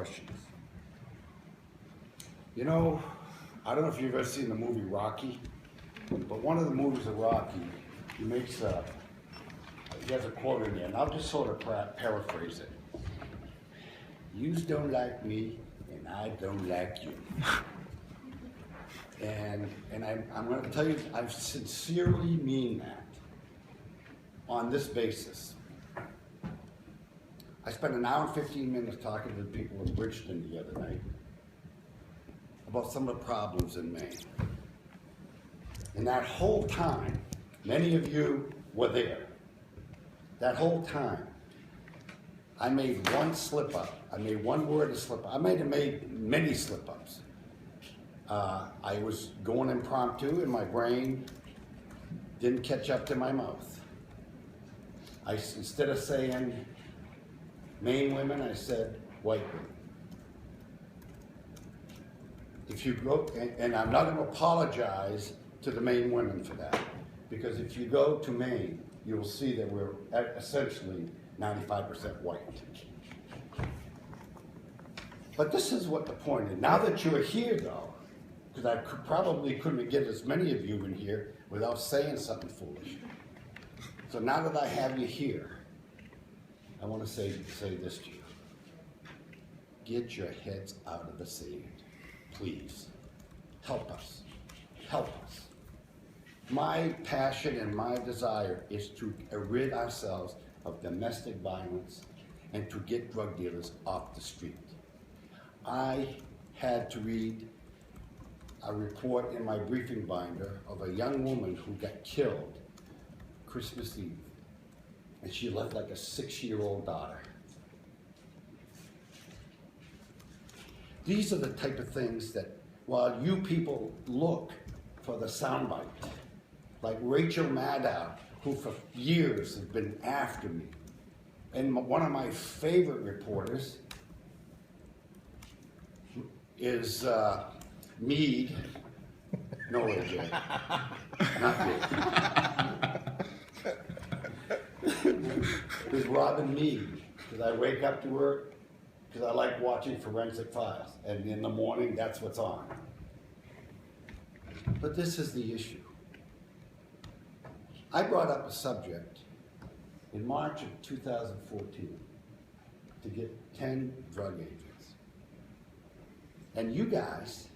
questions. You know, I don't know if you've ever seen the movie Rocky, but one of the movies of Rocky, he has a quote in there, and I'll just sort of paraphrase it. You don't like me, and I don't like you. And I'm going to tell you, I sincerely mean that on this basis. I spent an hour and 15 minutes talking to the people in Bridgeton the other night about some of the problems in Maine. And that whole time, many of you were there. That whole time, I made one slip up. I made one word a slip up. I might have made many slip ups. I was going impromptu and my brain didn't catch up to my mouth. Instead of saying Maine women, I said white women. If you go, and I'm not going to apologize to the Maine women for that, because if you go to Maine, you will see that we're essentially 95% white. But this is what the point is. Now that you're here, though, because I probably couldn't get as many of you in here without saying something foolish. So now that I have you here, I want to say this to you. Get your heads out of the sand, please. Help us. Help us. My passion and my desire is to rid ourselves of domestic violence and to get drug dealers off the street. I had to read a report in my briefing binder of a young woman who got killed Christmas Eve, and she left like a 6-year-old daughter. These are the type of things that, while you people look for the soundbite, like Rachel Maddow, who for years has been after me, and one of my favorite reporters is Mead. No, AJ. Not Mead. There's Robin Mead, because I wake up to her, because I like watching Forensic Files, and in the morning, that's what's on. But this is the issue. I brought up a subject in March of 2014 to get 10 drug agents. And you guys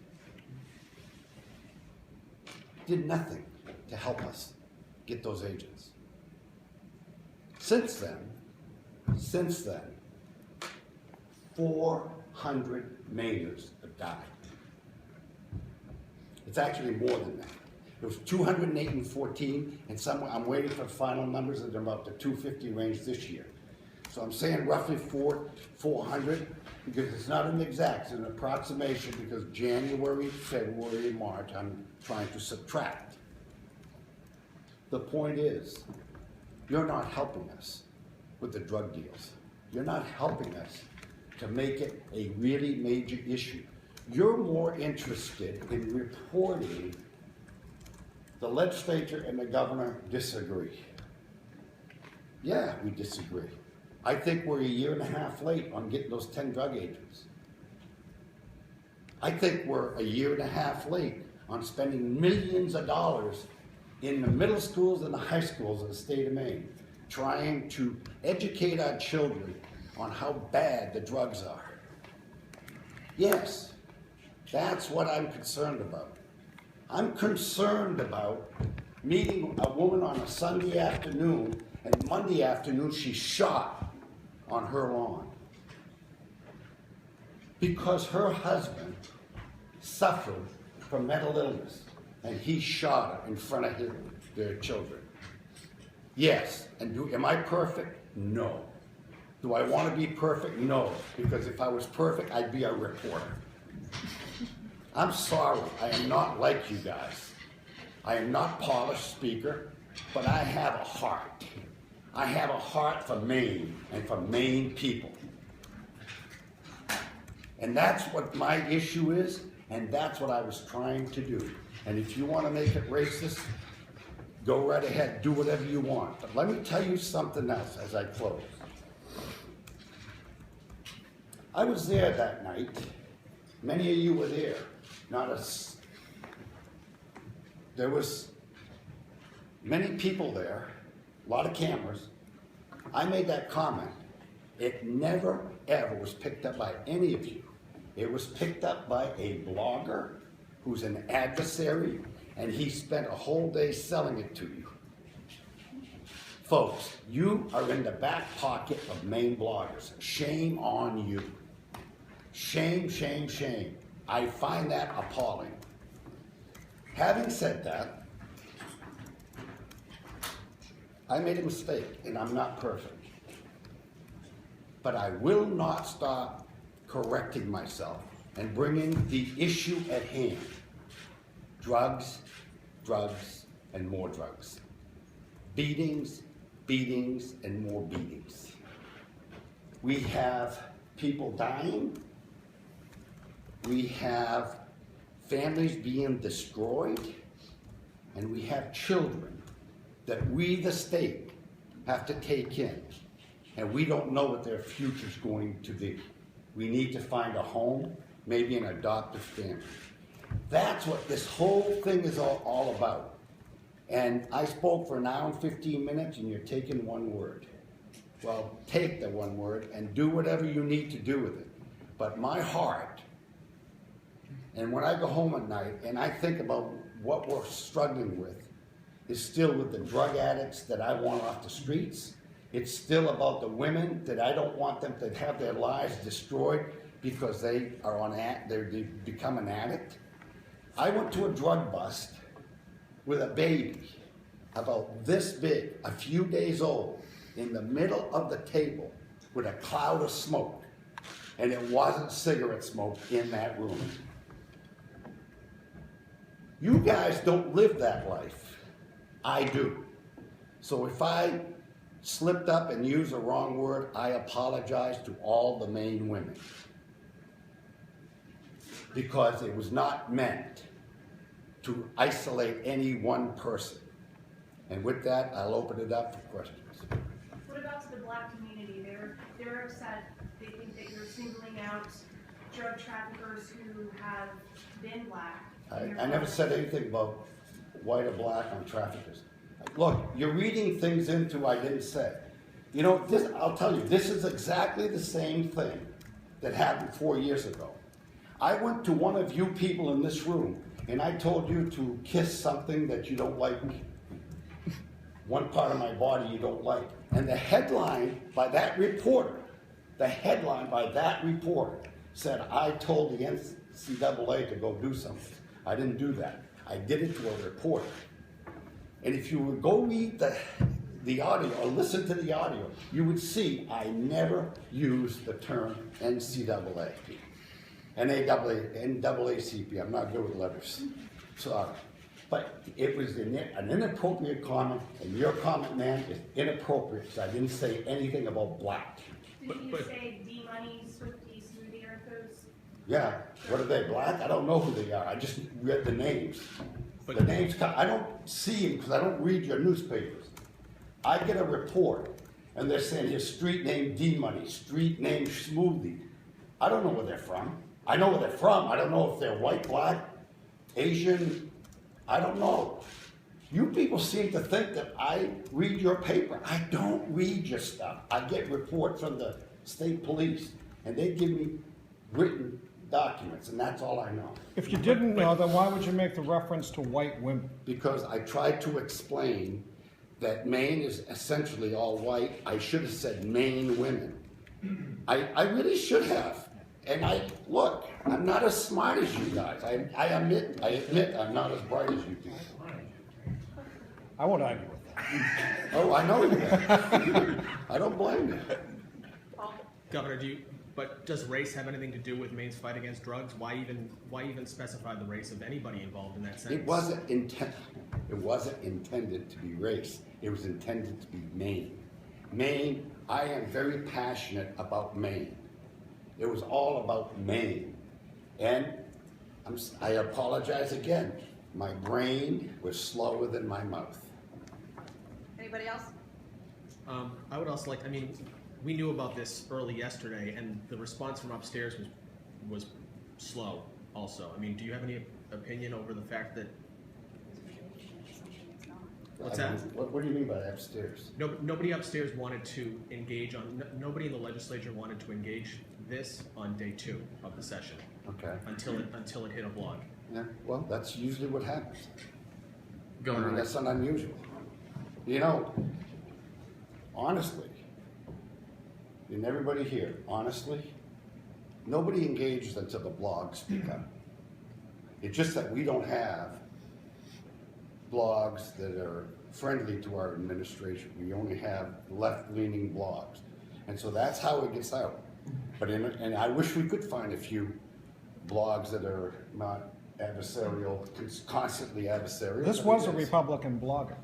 did nothing to help us get those agents. Since then, 400 Mainers have died. It's actually more than that. It was 208 in 14, and I'm waiting for the final numbers at about the 250 range this year. So I'm saying roughly 400, because it's not an exact, it's an approximation, because January, February, and March, I'm trying to subtract. The point is, you're not helping us with the drug deals. You're not helping us to make it a really major issue. You're more interested in reporting the legislature and the governor disagree. Yeah, we disagree. I think we're 1.5 years late on getting those 10 drug agents. I think we're 1.5 years late on spending millions of dollars in the middle schools and the high schools of the state of Maine, trying to educate our children on how bad the drugs are. Yes, that's what I'm concerned about. I'm concerned about meeting a woman on a Sunday afternoon, and Monday afternoon she's shot on her lawn because her husband suffered from mental illness and he shot her in front of their children. Yes, and am I perfect? No. Do I want to be perfect? No, because if I was perfect, I'd be a reporter. I'm sorry, I am not like you guys. I am not polished speaker, but I have a heart. I have a heart for Maine and for Maine people. And that's what my issue is, and that's what I was trying to do. And if you want to make it racist, go right ahead, do whatever you want. But let me tell you something else as I close. I was there that night. Many of you were there. Not us. There was many people there, a lot of cameras. I made that comment. It never, ever was picked up by any of you. It was picked up by a blogger who's an adversary, and he spent a whole day selling it to you. Folks, you are in the back pocket of Maine bloggers. Shame on you. Shame, shame, shame. I find that appalling. Having said that, I made a mistake, and I'm not perfect. But I will not stop correcting myself and bringing the issue at hand. Drugs, drugs, and more drugs. Beatings, beatings, and more beatings. We have people dying. We have families being destroyed. And we have children that we, the state, have to take in. And we don't know what their future's going to be. We need to find a home, maybe an adoptive family. That's what this whole thing is all about. And I spoke for an hour and 15 minutes, and you're taking one word. Well, take the one word and do whatever you need to do with it. But my heart, and when I go home at night and I think about what we're struggling with, is still with the drug addicts that I want off the streets. It's still about the women that I don't want them to have their lives destroyed because they become an addict. I went to a drug bust with a baby about this big, a few days old, in the middle of the table with a cloud of smoke, and it wasn't cigarette smoke in that room. You guys don't live that life. I do. So if I slipped up and used a wrong word, I apologize to all the Maine women. Because it was not meant to isolate any one person. And with that, I'll open it up for questions. What about to the black community? They're upset. They think that you're singling out drug traffickers who have been black. I never said anything about white or black on traffickers. Look, you're reading things into I didn't say. You know, this, I'll tell you, this is exactly the same thing that happened 4 years ago. I went to one of you people in this room, and I told you to kiss something that you don't like. One part of my body you don't like. And the headline by that reporter, said, I told the NCAA to go do something. I didn't do that. I did it to a reporter. And if you would go read the audio or listen to the audio, you would see I never used the term NCAA. NAACP, I'm not good with letters. Sorry. But it was an inappropriate comment, and your comment, man, is inappropriate because I didn't say anything about black. Did you say D-Money, Swifty, Smoothie Earthers? Yeah. What are they, black? I don't know who they are. I just read the names. The names come, I don't see them because I don't read your newspapers. I get a report, and they're saying his street name D-Money, street name Smoothie. I don't know where they're from. I know where they're from. I don't know if they're white, black, Asian. I don't know. You people seem to think that I read your paper. I don't read your stuff. I get reports from the state police, and they give me written documents, and that's all I know. If you didn't know, then why would you make the reference to white women? Because I tried to explain that Maine is essentially all white. I should have said Maine women. I really should have. And look, I'm not as smart as you guys. I admit I'm not as bright as you people. I won't argue with that. Oh, I know you. I don't blame you. Governor, does race have anything to do with Maine's fight against drugs? Why even specify the race of anybody involved in that sense? It wasn't intended to be race. It was intended to be Maine. Maine, I am very passionate about Maine. It was all about Maine. And I apologize again. My brain was slower than my mouth. Anybody else? I would also we knew about this early yesterday, and the response from upstairs was slow also. I mean, do you have any opinion over the fact that, what's that? What do you mean by upstairs? Nobody upstairs wanted to engage on, nobody in the legislature wanted to engage this on day 2 of the session Okay. until it hit a blog. Yeah, well, that's usually what happens. I Governor, mean, that's not unusual. You know, honestly, and everybody here, honestly, nobody engaged until the blogs speak up. It's just that we don't have blogs that are friendly to our administration. We only have left-leaning blogs. And so that's how it gets out. But and I wish we could find a few blogs that are not adversarial, constantly adversarial. This but was it a is. Republican blogger.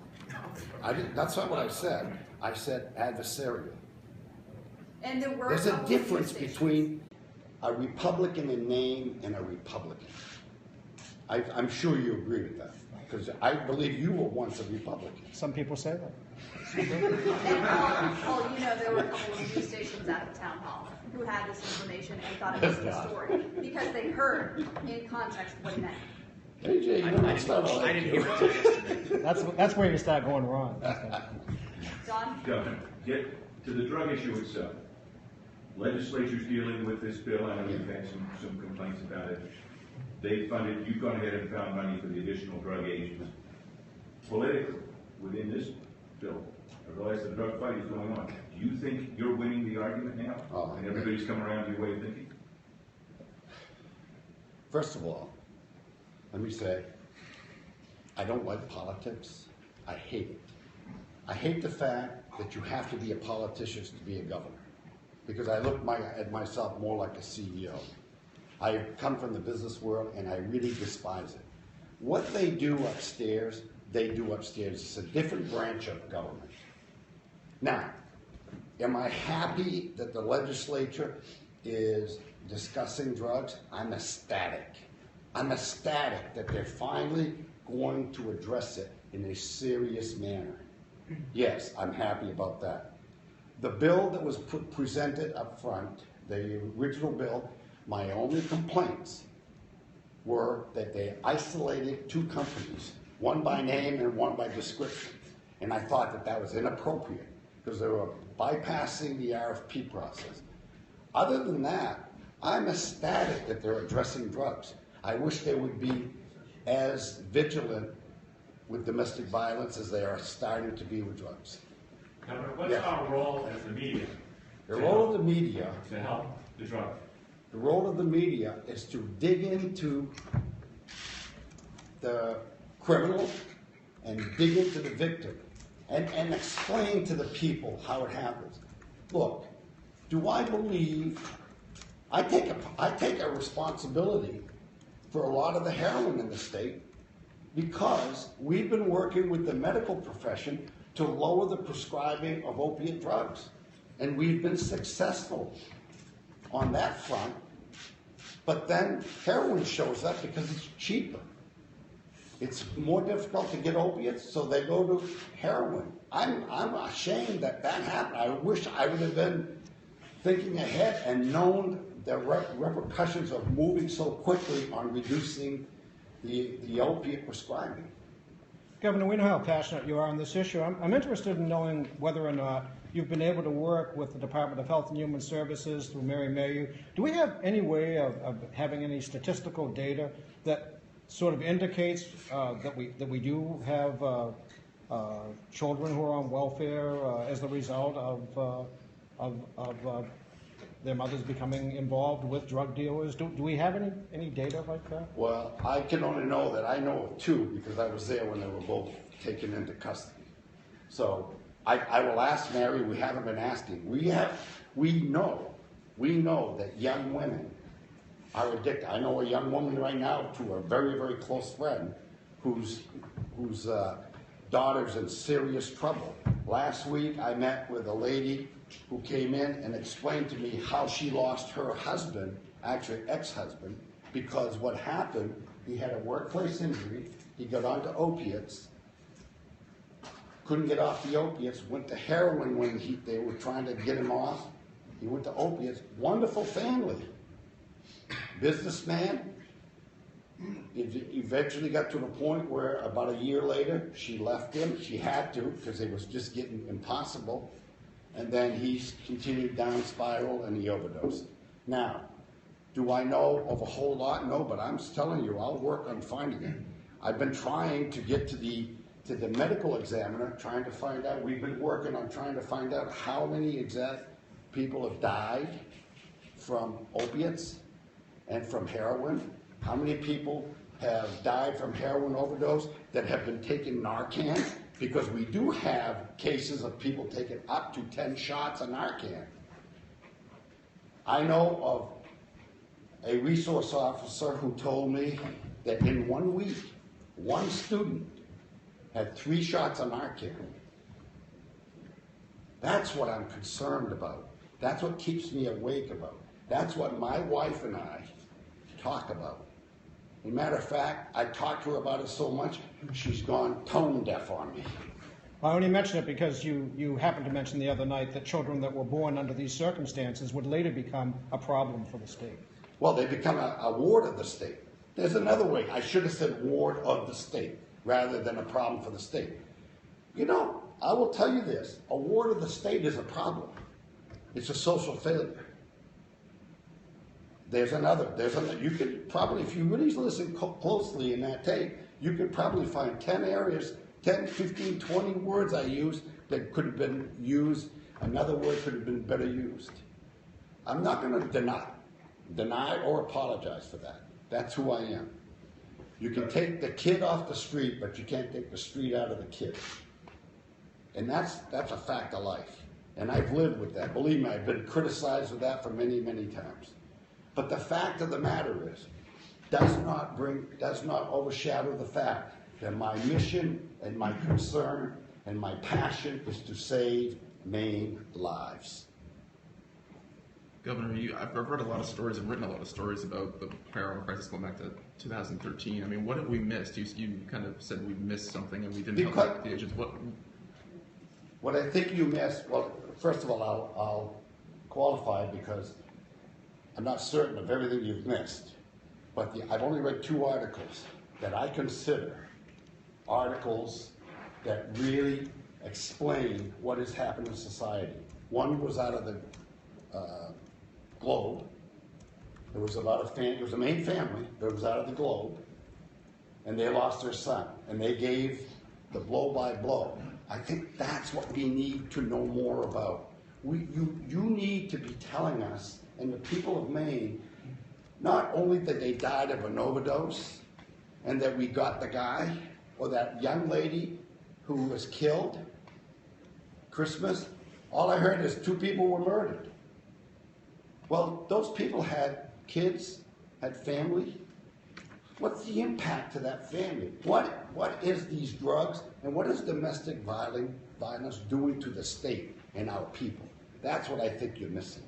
That's not what I said. I said adversarial. And there were There's a couple of difference stations. between a Republican in name and a Republican. I'm sure you agree with that, because I believe you were once a Republican. Some people say that. And Paul, you know, there were a couple of news stations at the town hall who had this information and thought it was the story because they heard in context what it meant. AJ, I you know, it's not all didn't hear it till yesterday. That's where you start going wrong. Don? Governor, get to the drug issue itself. Legislature's dealing with this bill. I know you've had some complaints about it. They funded, you've gone ahead and found money for the additional drug agents. Politically, within this bill, I realize the drug fight is going on. Do you think you're winning the argument now? Oh, And everybody's come around to your way of thinking? First of all, let me say, I don't like politics. I hate it. I hate the fact that you have to be a politician to be a governor, because I look at myself more like a CEO. I come from the business world, and I really despise it. What they do upstairs, they do upstairs. It's a different branch of government. Now, am I happy that the legislature is discussing drugs? I'm ecstatic. I'm ecstatic that they're finally going to address it in a serious manner. Yes, I'm happy about that. The bill that was presented up front, the original bill, my only complaints were that they isolated two companies, one by name and one by description. And I thought that that was inappropriate because they were bypassing the RFP process. Other than that, I'm ecstatic that they're addressing drugs. I wish they would be as vigilant with domestic violence as they are starting to be with drugs. Governor, what's Yes. our role as the media The role of the media, to help the drug? the role of the media is to dig into the criminal and dig into the victim and explain to the people how it happens. Look, do I believe, I take a responsibility for a lot of the heroin in the state because we've been working with the medical profession to lower the prescribing of opiate drugs. And we've been successful on that front. But then heroin shows up because it's cheaper. It's more difficult to get opiates, so they go to heroin. I'm ashamed that that happened. I wish I would have been thinking ahead and known the repercussions of moving so quickly on reducing the opiate prescribing. Governor, we know how passionate you are on this issue. I'm interested in knowing whether or not you've been able to work with the Department of Health and Human Services through Mary Mayu. Do we have any way of having any statistical data that sort of indicates that we do have children who are on welfare as the result of their mothers becoming involved with drug dealers? Do we have any data like that? Well, I can only know that I know of two because I was there when they were both taken into custody. So I will ask Mary. We haven't been asking. We know that young women are addicted. I know a young woman right now to a very, very close friend whose daughter's in serious trouble. Last week I met with a lady who came in and explained to me how she lost her husband, actually ex-husband, because what happened, he had a workplace injury, he got onto opiates, couldn't get off the opiates, went to heroin when they were trying to get him off. He went to opiates. Wonderful family. Businessman. Eventually got to the point where about a year later, she left him. She had to because it was just getting impossible. And then he continued down spiral and he overdosed. Now, do I know of a whole lot? No, but I'm telling you, I'll work on finding it. I've been trying to get to the medical examiner, trying to find out. We've been working on trying to find out how many exact people have died from opiates and from heroin. How many people have died from heroin overdose that have been taking Narcan? Because we do have cases of people taking up to 10 shots of Narcan. I know of a resource officer who told me that in 1 week, one student had 3 shots of Narcan. That's what I'm concerned about. That's what keeps me awake about. That's what my wife and I talk about. As a matter of fact, I talked to her about it so much, she's gone tone deaf on me. I only mention it because you happened to mention the other night that children that were born under these circumstances would later become a problem for the state. Well, they become a ward of the state. There's another way. I should have said ward of the state rather than a problem for the state. You know, I will tell you this. A ward of the state is a problem. It's a social failure. There's another. You could probably, if you really listen closely in that tape, you could probably find 10 areas, 10, 15, 20 words I used that could have been used. Another word could have been better used. I'm not going to deny or apologize for that. That's who I am. You can take the kid off the street, but you can't take the street out of the kid. And that's a fact of life. And I've lived with that. Believe me, I've been criticized with that for many, many times. But the fact of the matter is, does not overshadow the fact that my mission and my concern and my passion is to save Maine lives. Governor, I've read a lot of stories and written a lot of stories about the heroin crisis going back to 2013. I mean, what have we missed? You kind of said we missed something and we didn't help the agents. What I think you missed, well, first of all, I'll qualify because I'm not certain of everything you've missed. But I've only read 2 articles that I consider articles that really explain what has happened in society. One was out of the Globe. It was about it was a Maine family that was out of the Globe, and they lost their son, and they gave the blow by blow. I think that's what we need to know more about. You need to be telling us, and the people of Maine, not only that they died of an overdose, and that we got the guy, or that young lady who was killed, Christmas, all I heard is 2 people were murdered. Well, those people had kids, had family. What's the impact to that family? What is these drugs and what is domestic violence doing to the state and our people? That's what I think you're missing.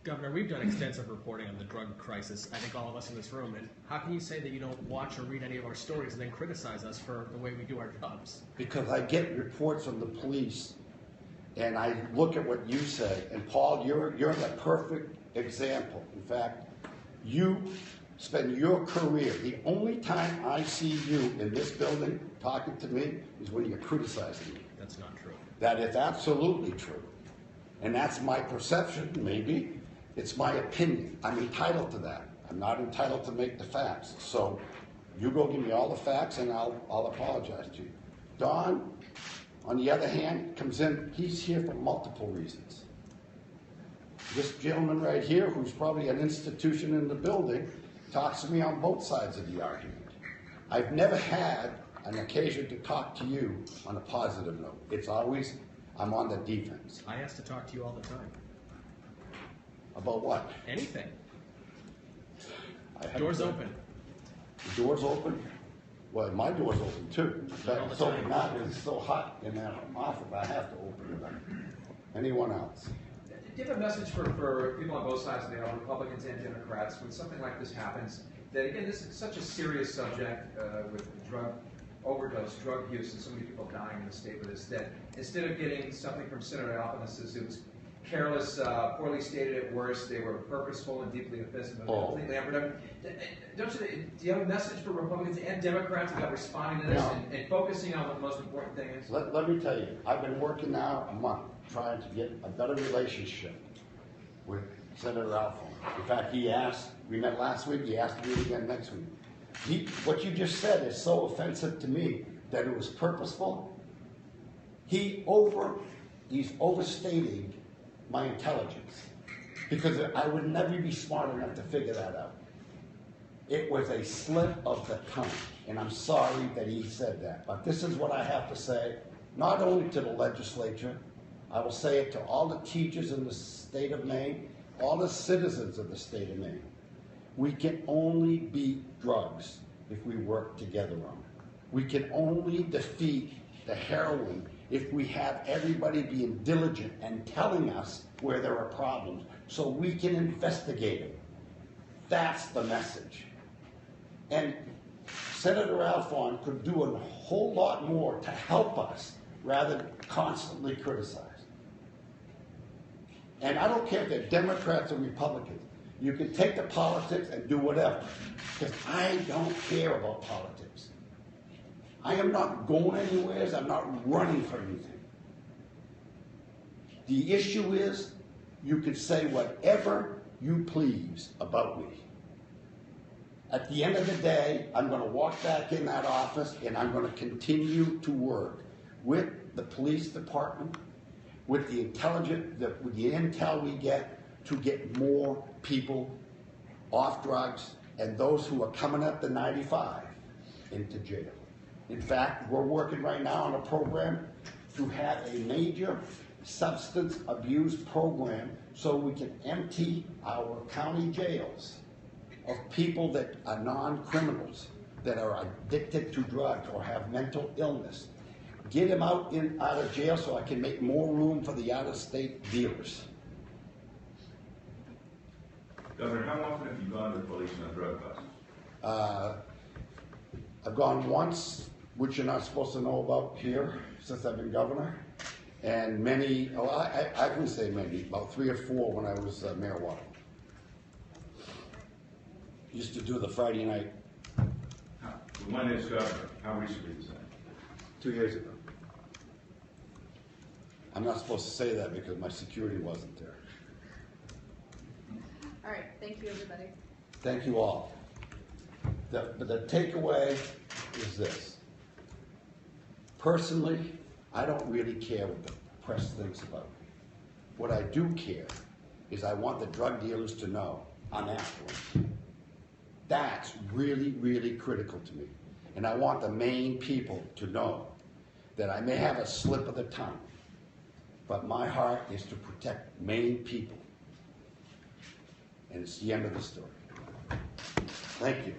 Governor, we've done extensive reporting on the drug crisis, I think all of us in this room, and how can you say that you don't watch or read any of our stories and then criticize us for the way we do our jobs? Because I get reports from the police, and I look at what you say, and Paul, you're the perfect example. In fact, you spend your career, the only time I see you in this building talking to me is when you're criticizing me. That's not true. That is absolutely true. And that's my perception, maybe. It's my opinion. I'm entitled to that. I'm not entitled to make the facts. So you go give me all the facts and I'll apologize to you. Don, on the other hand, comes in, he's here for multiple reasons. This gentleman right here, who's probably an institution in the building, talks to me on both sides of the argument. I've never had an occasion to talk to you on a positive note. It's always, I'm on the defense. I ask to talk to you all the time. About what? Anything. I haven't Doors said- open. The door's open? Well, my door's open too. But it's open now because it's so hot in that office. I have to open it up. Anyone else? Do you have a message for people on both sides of the aisle, Republicans and Democrats, when something like this happens? That again, this is such a serious subject with drug overdose, drug use, and so many people dying in the state with this, that instead of getting something from Senator Alpheus, it was careless, poorly stated at worst, they were purposeful and deeply offensive and completely unproductive. Do you have a message for Republicans and Democrats about responding to this and focusing on what the most important thing is? Let me tell you, I've been working now a month trying to get a better relationship with Senator Alford. In fact, we met last week, he asked to meet again next week. What you just said is so offensive to me that it was purposeful. He's overstating my intelligence, because I would never be smart enough to figure that out. It was a slip of the tongue, and I'm sorry that he said that. But this is what I have to say, not only to the legislature, I will say it to all the teachers in the state of Maine, all the citizens of the state of Maine. We can only beat drugs if we work together on it. We can only defeat the heroin if we have everybody being diligent and telling us where there are problems so we can investigate it. That's the message. And Senator Alfond could do a whole lot more to help us rather than constantly criticize. And I don't care if they're Democrats or Republicans. You can take the politics and do whatever, because I don't care about politics. I am not going anywhere. I'm not running for anything. The issue is, you can say whatever you please about me. At the end of the day, I'm going to walk back in that office and I'm going to continue to work with the police department, with the with the intel we get to get more people off drugs and those who are coming up to 95 into jail. In fact, we're working right now on a program to have a major substance abuse program so we can empty our county jails of people that are non-criminals, that are addicted to drugs or have mental illness. Get them out of jail so I can make more room for the out-of-state dealers. Governor, how often have you gone to the police on drug busts? I've gone once, which you're not supposed to know about here since I've been governor, and many, I can say many, about 3 or 4 when I was Mayor Water. Used to do the Friday night. The one is governor, how recently was that? 2 years ago. I'm not supposed to say that because my security wasn't there. All right, thank you, everybody. Thank you all. But the takeaway is this. Personally, I don't really care what the press thinks about me. What I do care is I want the drug dealers to know I'm after them. That's really, really critical to me. And I want the Maine people to know that I may have a slip of the tongue, but my heart is to protect Maine people. And it's the end of the story. Thank you.